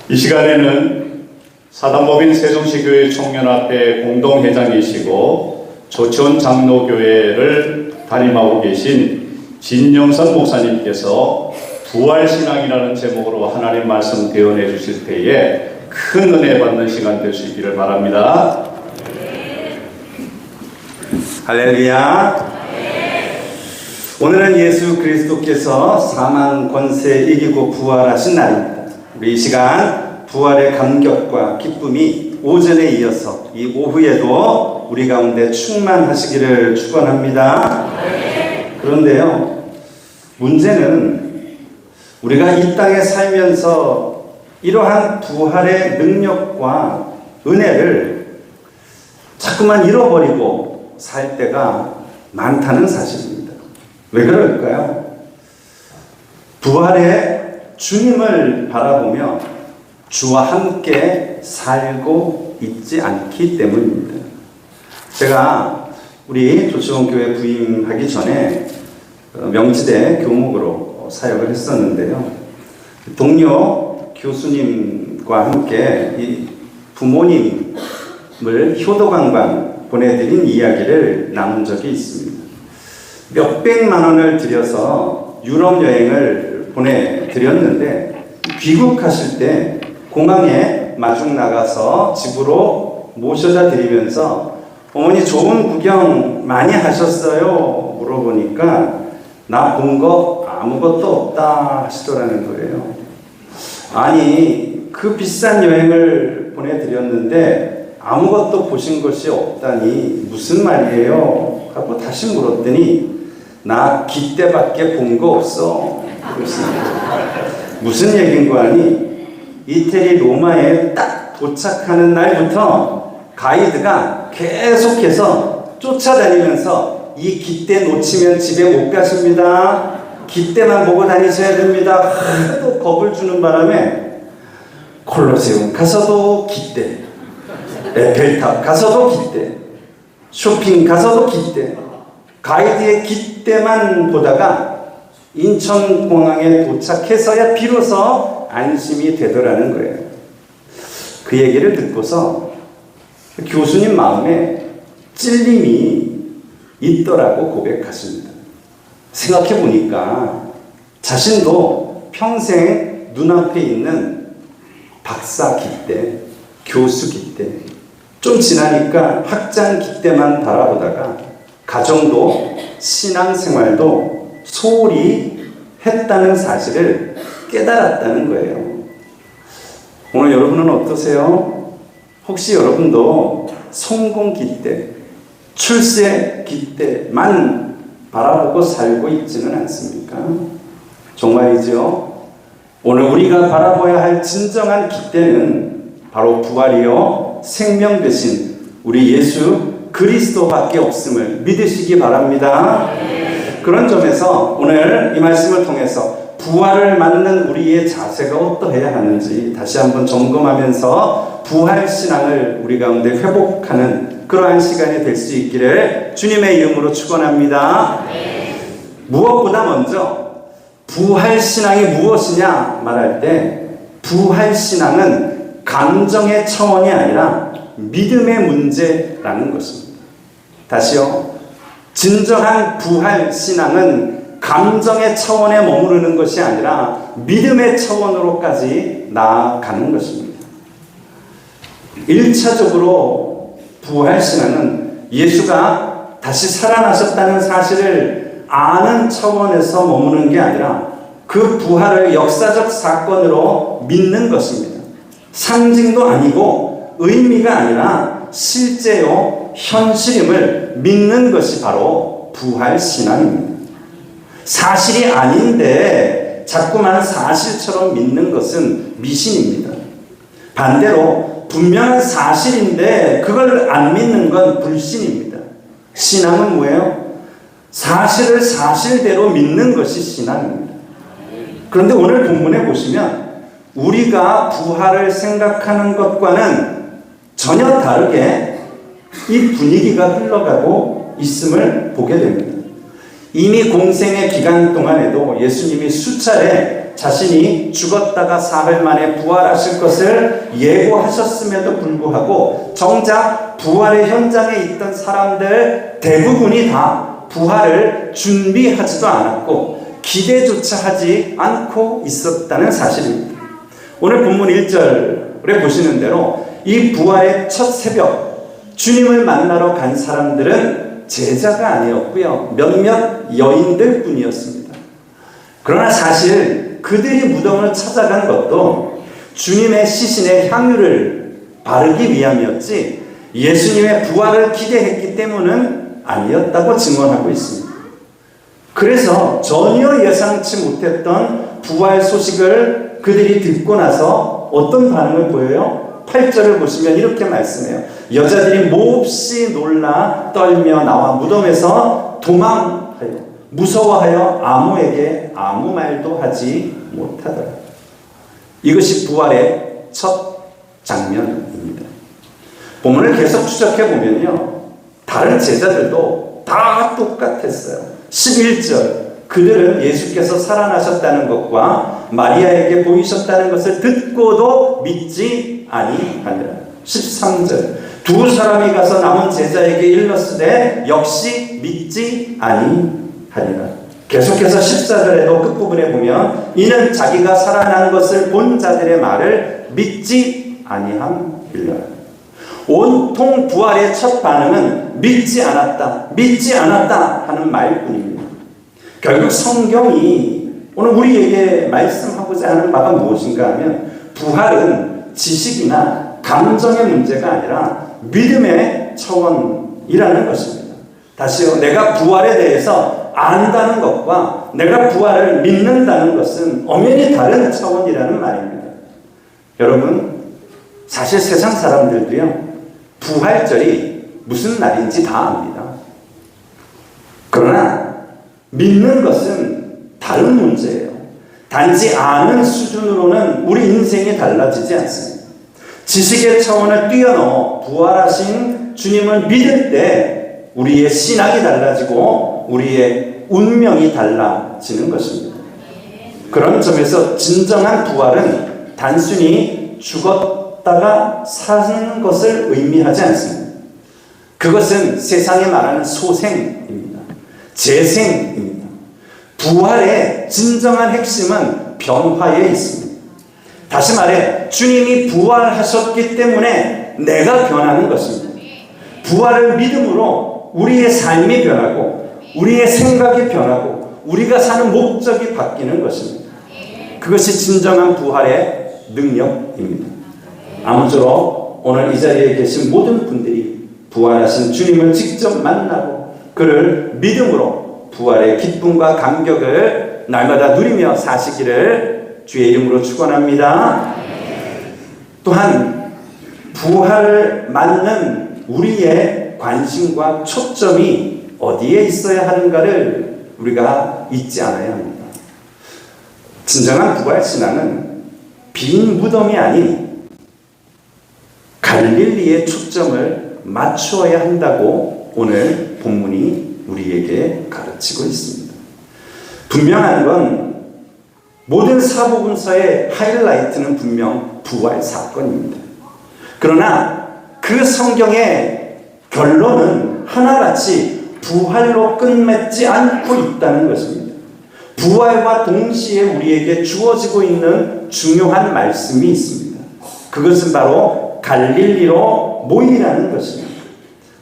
이 시간에는 사단법인 세종시교회 청년합회 공동회장이시고 조천 장로교회를 담임하고 계신 진영선 목사님께서 부활신앙이라는 제목으로 하나님 말씀 대언해 주실 때에 큰 은혜 받는 시간 될 수 있기를 바랍니다. 할렐루야. 오늘은 예수 그리스도께서 사망 권세 이기고 부활하신 날입니다. 우리 이 시간 부활의 감격과 기쁨이 오전에 이어서 이 오후에도 우리 가운데 충만하시기를 축원합니다. 그런데요, 문제는 우리가 이 땅에 살면서 이러한 부활의 능력과 은혜를 자꾸만 잃어버리고 살 때가 많다는 사실입니다. 왜 그럴까요? 부활의 주님을 바라보며 주와 함께 살고 있지 않기 때문입니다. 제가 우리 조치원교회 부임하기 전에 명지대 교목으로 사역을 했었는데요. 동료 교수님과 함께 이 부모님을 효도관광 보내드린 이야기를 나눈 적이 있습니다. 몇백만 원을 들여서 유럽 여행을 보내드렸는데 귀국하실 때 공항에 마중 나가서 집으로 모셔다 드리면서 어머니 좋은 구경 많이 하셨어요? 물어보니까 나 본 거 아무것도 없다 하시더라는 거예요. 아니 그 비싼 여행을 보내드렸는데 아무것도 보신 것이 없다니 무슨 말이에요? 하고 다시 물었더니 나 깃대밖에 본 거 없어. 무슨 얘기인가 하니 이태리 로마에 딱 도착하는 날부터 가이드가 계속해서 쫓아다니면서 이 깃대 놓치면 집에 못 가십니다. 깃대만 보고 다니셔야 됩니다. 하도 겁을 주는 바람에 콜로세움 가서도 깃대, 에펠탑 가서도 깃대, 쇼핑 가서도 깃대, 가이드의 깃대만 보다가 인천공항에 도착해서야 비로소 안심이 되더라는 거예요. 그 얘기를 듣고서 교수님 마음에 찔림이 있더라고 고백하십니다. 생각해 보니까 자신도 평생 눈앞에 있는 박사 깃대, 교수 깃대, 좀 지나니까 학장 깃대만 바라보다가 가정도 신앙생활도 소홀히 했다는 사실을 깨달았다는 거예요. 오늘 여러분은 어떠세요? 혹시 여러분도 성공 깃대, 출세 깃대만 바라보고 살고 있지는 않습니까? 정말이죠. 오늘 우리가 바라봐야 할 진정한 깃대는 바로 부활이요 생명 되신 우리 예수 그리스도밖에 없음을 믿으시기 바랍니다. 그런 점에서 오늘 이 말씀을 통해서 부활을 맞는 우리의 자세가 어떠해야 하는지 다시 한번 점검하면서 부활신앙을 우리 가운데 회복하는 그러한 시간이 될 수 있기를 주님의 이름으로 축원합니다. 무엇보다 먼저 부활신앙이 무엇이냐 말할 때 부활신앙은 감정의 차원이 아니라 믿음의 문제라는 것입니다. 다시요. 진정한 부활신앙은 감정의 차원에 머무르는 것이 아니라 믿음의 차원으로까지 나아가는 것입니다. 1차적으로 부활신앙은 예수가 다시 살아나셨다는 사실을 아는 차원에서 머무는 게 아니라 그 부활을 역사적 사건으로 믿는 것입니다. 상징도 아니고 의미가 아니라 실제요 현실임을 믿는 것이 바로 부활신앙입니다. 사실이 아닌데 자꾸만 사실처럼 믿는 것은 미신입니다. 반대로 분명한 사실인데 그걸 안 믿는 건 불신입니다. 신앙은 뭐예요? 사실을 사실대로 믿는 것이 신앙입니다. 그런데 오늘 본문에 보시면 우리가 부활을 생각하는 것과는 전혀 다르게 이 분위기가 흘러가고 있음을 보게 됩니다. 이미 공생의 기간 동안에도 예수님이 수차례 자신이 죽었다가 사흘 만에 부활하실 것을 예고하셨음에도 불구하고 정작 부활의 현장에 있던 사람들 대부분이 다 부활을 준비하지도 않았고 기대조차 하지 않고 있었다는 사실입니다. 오늘 본문 1절에 보시는 대로 이 부활의 첫 새벽 주님을 만나러 간 사람들은 제자가 아니었고요. 몇몇 여인들 뿐이었습니다. 그러나 사실 그들이 무덤을 찾아간 것도 주님의 시신에 향유를 바르기 위함이었지 예수님의 부활을 기대했기 때문은 아니었다고 증언하고 있습니다. 그래서 전혀 예상치 못했던 부활 소식을 그들이 듣고 나서 어떤 반응을 보여요? 8절을 보시면 이렇게 말씀해요. 여자들이 몹시 놀라 떨며 나와 무덤에서 도망하여 무서워하여 아무에게 아무 말도 하지 못하더라. 이것이 부활의 첫 장면입니다. 본문을 계속 추적해 보면요, 다른 제자들도 다 똑같았어요. 11절 그들은 예수께서 살아나셨다는 것과 마리아에게 보이셨다는 것을 듣고도 믿지 아니하니라. 13절 두 사람이 가서 남은 제자에게 일렀으되 역시 믿지 아니하니라. 계속해서 14절에도 끝부분에 보면 이는 자기가 살아난 것을 본 자들의 말을 믿지 아니함이라. 온통 부활의 첫 반응은 믿지 않았다 하는 말뿐입니다. 결국 성경이 오늘 우리에게 말씀하고자 하는 바가 무엇인가 하면 부활은 지식이나 감정의 문제가 아니라 믿음의 차원이라는 것입니다. 다시요, 내가 부활에 대해서 안다는 것과 내가 부활을 믿는다는 것은 엄연히 다른 차원이라는 말입니다. 여러분, 사실 세상 사람들도요, 부활절이 무슨 날인지 다 압니다. 그러나 믿는 것은 다른 문제예요. 단지 아는 수준으로는 우리 인생이 달라지지 않습니다. 지식의 차원을 뛰어넘어 부활하신 주님을 믿을 때 우리의 신앙이 달라지고 우리의 운명이 달라지는 것입니다. 그런 점에서 진정한 부활은 단순히 죽었다가 사는 것을 의미하지 않습니다. 그것은 세상에 말하는 소생입니다. 재생입니다. 부활의 진정한 핵심은 변화에 있습니다. 다시 말해 주님이 부활하셨기 때문에 내가 변하는 것입니다. 부활을 믿음으로 우리의 삶이 변하고 우리의 생각이 변하고 우리가 사는 목적이 바뀌는 것입니다. 그것이 진정한 부활의 능력입니다. 아무쪼록 오늘 이 자리에 계신 모든 분들이 부활하신 주님을 직접 만나고 그를 믿음으로 부활의 기쁨과 감격을 날마다 누리며 사시기를 주의 이름으로 축원합니다. 또한 부활을 맞는 우리의 관심과 초점이 어디에 있어야 하는가를 우리가 잊지 않아야 합니다. 진정한 부활신앙은 빈 무덤이 아닌 갈릴리의 초점을 맞추어야 한다고 오늘 본문이 우리에게 가르치고 있습니다. 분명한 건 모든 사복음서의 하이라이트는 분명 부활 사건입니다. 그러나 그 성경의 결론은 하나같이 부활로 끝맺지 않고 있다는 것입니다. 부활과 동시에 우리에게 주어지고 있는 중요한 말씀이 있습니다. 그것은 바로 갈릴리로 모이라는 것입니다.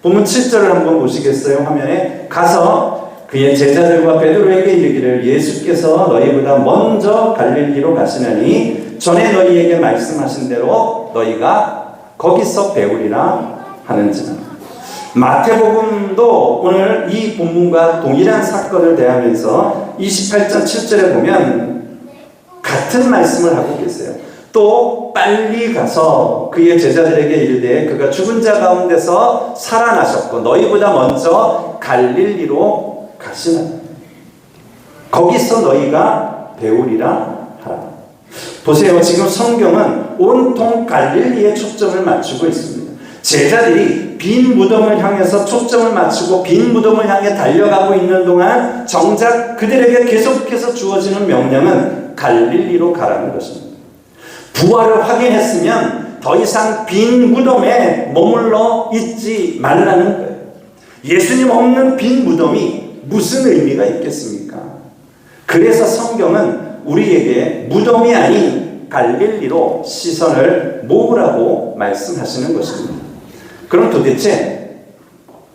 본문 7절을 한번 보시겠어요? 화면에 가서 그의 제자들과 베드로에게 이르기를 예수께서 너희보다 먼저 갈릴리로 가시나니 전에 너희에게 말씀하신 대로 너희가 거기서 배우리라 하는지라. 마태복음도 오늘 이 본문과 동일한 사건을 대하면서 28장 7절에 보면 같은 말씀을 하고 계세요. 또 빨리 가서 그의 제자들에게 이르되 그가 죽은 자 가운데서 살아나셨고 너희보다 먼저 갈릴리로 가시나 거기서 너희가 배우리라 하라. 보세요. 지금 성경은 온통 갈릴리에 초점을 맞추고 있습니다. 제자들이 빈 무덤을 향해서 초점을 맞추고 빈 무덤을 향해 달려가고 있는 동안 정작 그들에게 계속해서 주어지는 명령은 갈릴리로 가라는 것입니다. 부활을 확인했으면 더 이상 빈 무덤에 머물러 있지 말라는 거예요. 예수님 없는 빈 무덤이 무슨 의미가 있겠습니까? 그래서 성경은 우리에게 무덤이 아닌 갈릴리로 시선을 모으라고 말씀하시는 것입니다. 그럼 도대체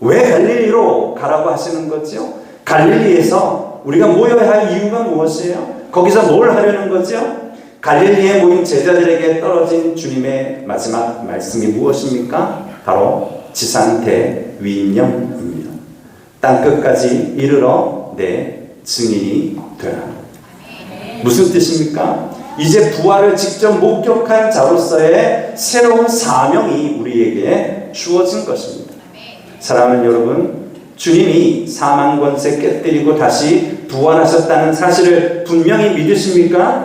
왜 갈릴리로 가라고 하시는 거죠? 갈릴리에서 우리가 모여야 할 이유가 무엇이에요? 거기서 뭘 하려는 거죠? 갈릴리에 모인 제자들에게 떨어진 주님의 마지막 말씀이 무엇입니까? 바로 지상대위임령입니다. 땅끝까지 이르러 내 증인이 되라. 무슨 뜻입니까? 이제 부활을 직접 목격한 자로서의 새로운 사명이 우리에게 주어진 것입니다. 사랑하는 여러분, 주님이 사망 권세 깨뜨리고 다시 부활하셨다는 사실을 분명히 믿으십니까?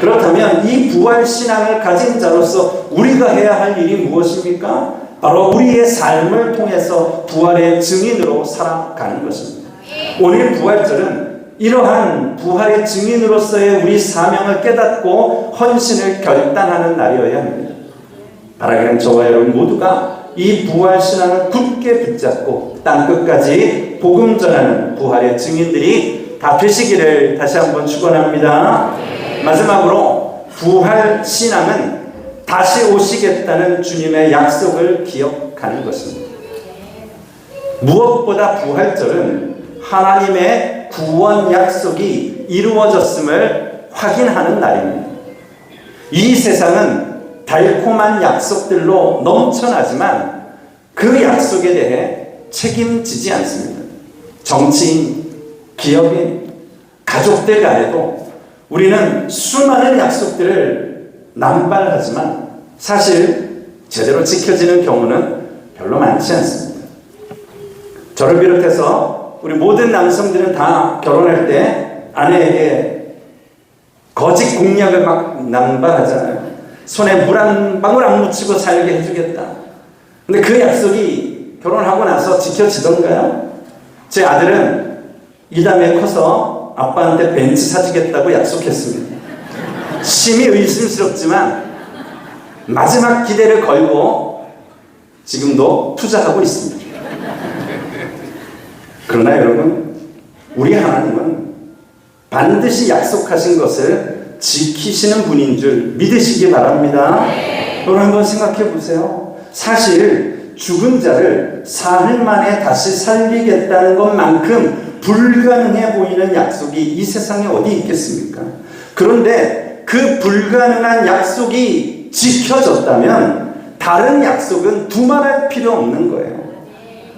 그렇다면 이 부활 신앙을 가진 자로서 우리가 해야 할 일이 무엇입니까? 바로 우리의 삶을 통해서 부활의 증인으로 살아가는 것입니다. 오늘 부활절은 이러한 부활의 증인으로서의 우리 사명을 깨닫고 헌신을 결단하는 날이어야 합니다. 바라기는 저와 여러분 모두가 이 부활 신앙을 굳게 붙잡고 땅끝까지 복음 전하는 부활의 증인들이 다 되시기를 다시 한번 축원합니다. 마지막으로 부활 신앙은 다시 오시겠다는 주님의 약속을 기억하는 것입니다. 무엇보다 부활절은 하나님의 구원 약속이 이루어졌음을 확인하는 날입니다. 이 세상은 달콤한 약속들로 넘쳐나지만 그 약속에 대해 책임지지 않습니다. 정치인, 기업인, 가족들 간에도 우리는 수많은 약속들을 남발하지만 사실 제대로 지켜지는 경우는 별로 많지 않습니다. 저를 비롯해서 우리 모든 남성들은 다 결혼할 때 아내에게 거짓 공약을 막 남발하잖아요. 손에 물 한 방울 안 묻히고 살게 해주겠다. 근데 그 약속이 결혼하고 나서 지켜지던가요? 제 아들은 이 다음에 커서 아빠한테 벤츠 사주겠다고 약속했습니다. 심히 의심스럽지만 마지막 기대를 걸고 지금도 투자하고 있습니다. 그러나 여러분, 우리 하나님은 반드시 약속하신 것을 지키시는 분인 줄 믿으시기 바랍니다. 여러분 한번 생각해 보세요. 사실 죽은 자를 사흘 만에 다시 살리겠다는 것만큼 불가능해 보이는 약속이 이 세상에 어디 있겠습니까? 그런데 그 불가능한 약속이 지켜졌다면 다른 약속은 두말할 필요 없는 거예요.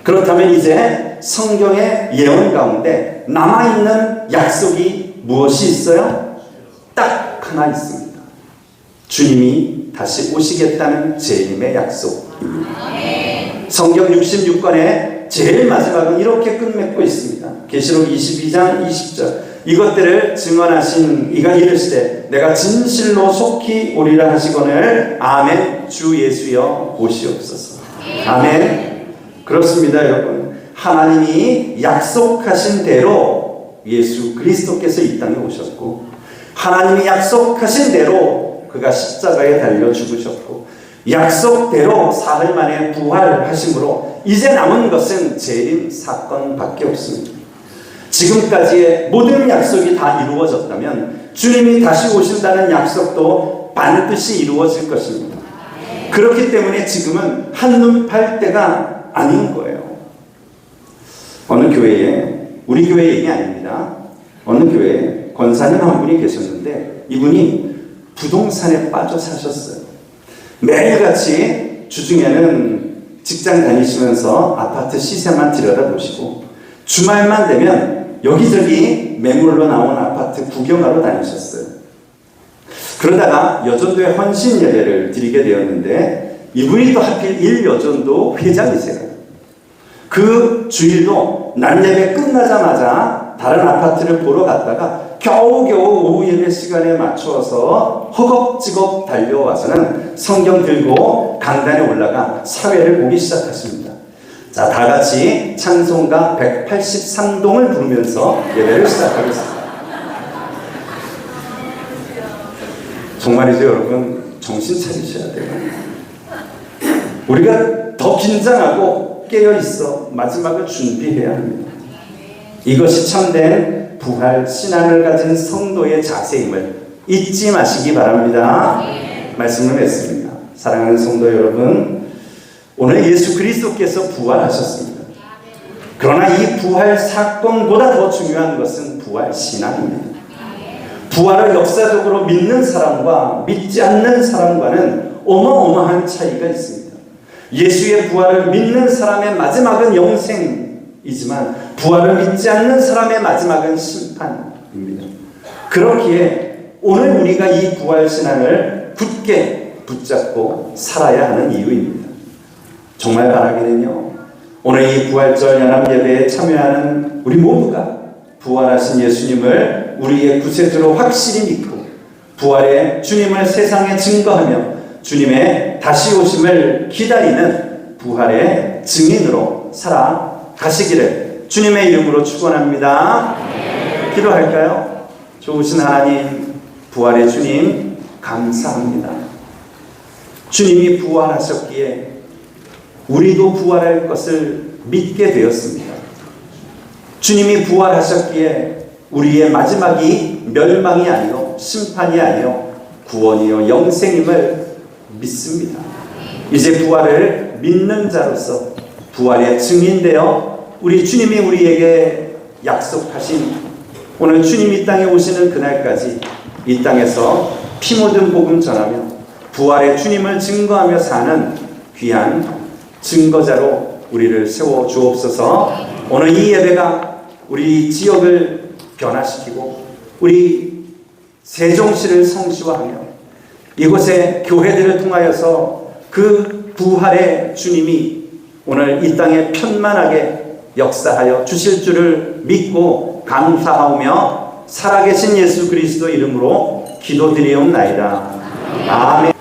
그렇다면 이제 성경의 예언 가운데 남아있는 약속이 무엇이 있어요? 딱 하나 있습니다. 주님이 다시 오시겠다는 재림의 약속입니다. 성경 66권의 제일 마지막은 이렇게 끝맺고 있습니다. 계시록 22장 20절 이것들을 증언하신 이가 이르시되 내가 진실로 속히 오리라 하시거늘 아멘. 주 예수여 오시옵소서. 아멘. 그렇습니다 여러분. 하나님이 약속하신 대로 예수 그리스도께서 이 땅에 오셨고 하나님이 약속하신 대로 그가 십자가에 달려 죽으셨고 약속대로 사흘 만에 부활하심으로 이제 남은 것은 재림 사건밖에 없습니다. 지금까지의 모든 약속이 다 이루어졌다면 주님이 다시 오신다는 약속도 반드시 이루어질 것입니다. 그렇기 때문에 지금은 한눈 팔 때가 아닌 거예요. 어느 교회에, 우리 교회 얘기 아닙니다. 어느 교회에 권사님 한 분이 계셨는데 이분이 부동산에 빠져 사셨어요. 매일같이 주중에는 직장 다니시면서 아파트 시세만 들여다보시고 주말만 되면 여기저기 매물로 나온 아파트 구경하러 다니셨어요. 그러다가 여전도에 헌신 예배를 드리게 되었는데 이분이 또 하필 1여전도 회장이세요. 그 주일도 날 예배 끝나자마자 다른 아파트를 보러 갔다가 겨우겨우 오후 예배 시간에 맞추어서 허겁지겁 달려와서는 성경 들고 강단에 올라가 사회를 보기 시작했습니다. 자, 다 같이 찬송가 183동을 부르면서 예배를 시작하겠습니다. 정말이죠, 여러분. 정신 차리셔야 돼요. 우리가 더 긴장하고 깨어있어 마지막을 준비해야 합니다. 이것이 참된 부활 신앙을 가진 성도의 자세임을 잊지 마시기 바랍니다. 말씀을 맺습니다. 사랑하는 성도 여러분, 오늘 예수 그리스도께서 부활하셨습니다. 그러나 이 부활 사건보다 더 중요한 것은 부활 신앙입니다. 부활을 역사적으로 믿는 사람과 믿지 않는 사람과는 어마어마한 차이가 있습니다. 예수의 부활을 믿는 사람의 마지막은 영생이지만 부활을 믿지 않는 사람의 마지막은 심판입니다. 그렇기에 오늘 우리가 이 부활 신앙을 굳게 붙잡고 살아야 하는 이유입니다. 정말 바라기는요, 오늘 이 부활절 연합 예배에 참여하는 우리 모두가 부활하신 예수님을 우리의 구세주로 확실히 믿고 부활의 주님을 세상에 증거하며 주님의 다시 오심을 기다리는 부활의 증인으로 살아가시기를 주님의 이름으로 축원합니다. 기도할까요? 좋으신 하나님, 부활의 주님 감사합니다. 주님이 부활하셨기에 우리도 부활할 것을 믿게 되었습니다. 주님이 부활하셨기에 우리의 마지막이 멸망이 아니요 심판이 아니요 구원이요 영생임을 믿습니다. 이제 부활을 믿는 자로서 부활의 증인되어 우리 주님이 우리에게 약속하신 오늘 주님이 이 땅에 오시는 그날까지 이 땅에서 피 묻은 복음 전하며 부활의 주님을 증거하며 사는 귀한 증거자로 우리를 세워 주옵소서. 오늘 이 예배가 우리 지역을 변화시키고 우리 세종시를 성시화하며 이곳의 교회들을 통하여서 그 부활의 주님이 오늘 이 땅에 편만하게 역사하여 주실 줄을 믿고 감사하며 살아계신 예수 그리스도 이름으로 기도드리옵나이다. 아멘.